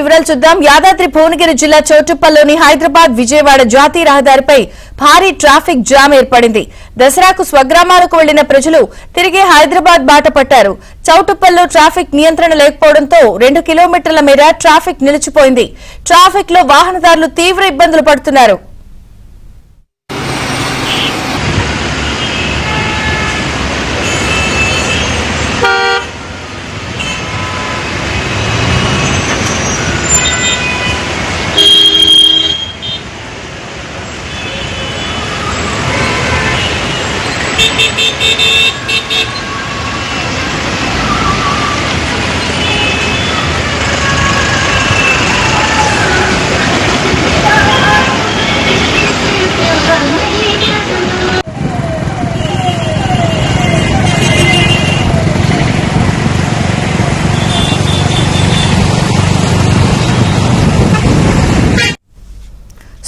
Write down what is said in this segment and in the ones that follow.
వివరాలు చూద్దాం. యాదాద్రి భువనగిరి జిల్లా చౌటుప్పల్లోని హైదరాబాద్ విజయవాడ జాతీయ రహదారిపై భారీ ట్రాఫిక్ జామ్ ఏర్పడింది. దసరాకు స్వగ్రామాలకు వెళ్లిన ప్రజలు తిరిగి హైదరాబాద్ బాట పట్టారు. చౌటుప్పల్లో ట్రాఫిక్ నియంత్రణ లేకపోవడంతో 2 కిలోమీటర్ల మేర ట్రాఫిక్ నిలిచిపోయింది. ట్రాఫిక్ లో వాహనదారులు తీవ్ర ఇబ్బందులు పడుతున్నారు.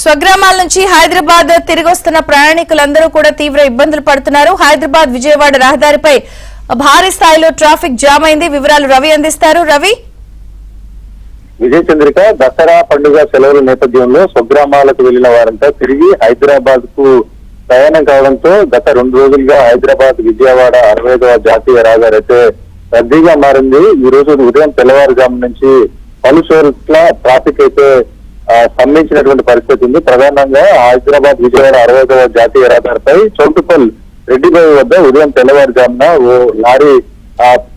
స్వగ్రామాల నుంచి హైదరాబాద్ తిరిగి వస్తున్న ప్రయాణికులందరూ కూడా తీవ్ర ఇబ్బందులు పడుతున్నారు. హైదరాబాద్ విజయవాడ రహదారిపై భారీ స్థాయిలో ట్రాఫిక్ జామ్ అయింది. వివరాలు రవి అందిస్తారు. రవి, విజయ చంద్రిక, దసరా పండుగ సెలవుల నేపథ్యంలో స్వగ్రామాలకు వెళ్లిన వారంతా తిరిగి హైదరాబాద్ కు ప్రయాణం కావడంతో గత 2 రోజులుగా హైదరాబాద్ విజయవాడ 65వ జాతీయ రహదారి అయితే రద్దీగా మారింది. ఈ రోజు ఉదయం తెల్లవారుజాము నుంచి పలు చోట్ల ట్రాఫిక్ అయితే స్తంభించినటువంటి పరిస్థితి ఉంది. ప్రధానంగా హైదరాబాద్ విజయవాడ 65వ జాతీయ రహదారిపై చౌటుప్పల్ రెడ్డిబాయి వద్ద ఉదయం తెల్లవారుజామున ఓ లారీ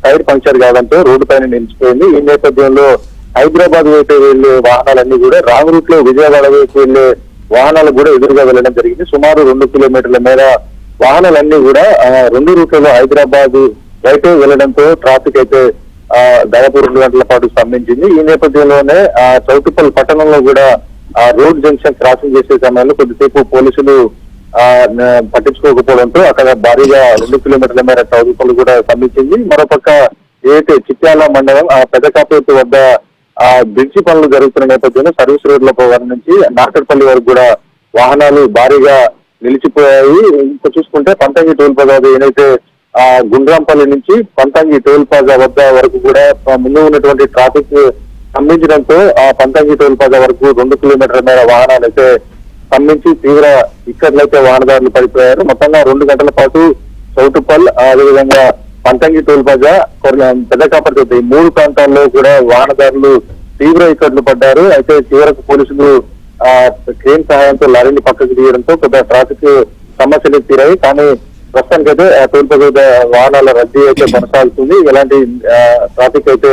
టైర్ పంక్చర్ కావడంతో రోడ్డు పైన నిలిచిపోయింది. ఈ నేపథ్యంలో హైదరాబాద్ వైపు వెళ్లే వాహనాలన్నీ కూడా రాంగ్ రూట్ లో విజయవాడ వైపు వెళ్లే వాహనాలు కూడా ఎదురుగా వెళ్లడం జరిగింది. సుమారు 2 కిలోమీటర్ల మేర వాహనాలన్నీ కూడా 2 రూట్లలో హైదరాబాద్ వైపు వెళ్లడంతో ట్రాఫిక్ అయితే దాదాపు 2 గంటల పాటు స్తంభించింది. ఈ నేపథ్యంలోనే చౌటుప్పల్ పట్టణంలో కూడా రోడ్ జంక్షన్ క్రాసింగ్ చేసే సమయంలో కొద్దిసేపు పోలీసులు పట్టించుకోకపోవడంతో అక్కడ భారీగా 2 కిలోమీటర్ల మేర చౌటుప్పల్ కూడా స్తంభించింది. మరోపక్క ఏదైతే చిట్యాల మండలం పెద్దకాపేట వద్ద బ్రిడ్జి పనులు జరుగుతున్న నేపథ్యంలో సర్వీస్ రోడ్ల పోవడం నుంచి నాకర్పల్లి వరకు కూడా వాహనాలు భారీగా నిలిచిపోయాయి. ఇంకా చూసుకుంటే పంతంగి టోల్ ప్లాజా ఏదైతే గుండ్రాంపల్లి నుంచి పంతంగి టోల్ ప్లాజా వద్ద వరకు కూడా ముందు ఉన్నటువంటి ట్రాఫిక్ స్తంభించడంతో పంతంగి టోల్ ప్లాజా వరకు 2 కిలోమీటర్ల మేర వాహనాలు అయితే స్తంభించి తీవ్ర ఇక్కట్లయితే వాహనదారులు పడిపోయారు. మొత్తంగా 2 గంటల పాటు చౌటుప్పల్ అదేవిధంగా పంతంగి టోల్ ప్లాజా పెద్దకాపర్తి ఈ 3 ప్రాంతాల్లో కూడా వాహనదారులు తీవ్ర ఇక్కట్లు పడ్డారు. అయితే చివరకు పోలీసులు క్రేన్ సహాయంతో లారీని పక్కకు తీయడంతో కొద్దిగా ట్రాఫిక్ సమస్యలు తీరాయి. కానీ ప్రస్తుతానికైతే టోల్ ప్లాజా వాహనాల రద్దీ అయితే కొనసాగుతుంది. ఎలాంటి ట్రాఫిక్ అయితే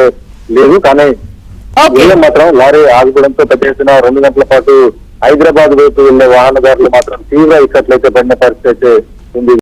లేదు. కానీ మాత్రం లారీ ఆగిపోవడంతో పెద్ద ఎత్తున 2 గంటల పాటు హైదరాబాద్ వైపు వెళ్లే వాహనదారులు మాత్రం తీవ్ర ఇక్కట్లయితే పడిన పరిస్థితి అయితే ఉంది.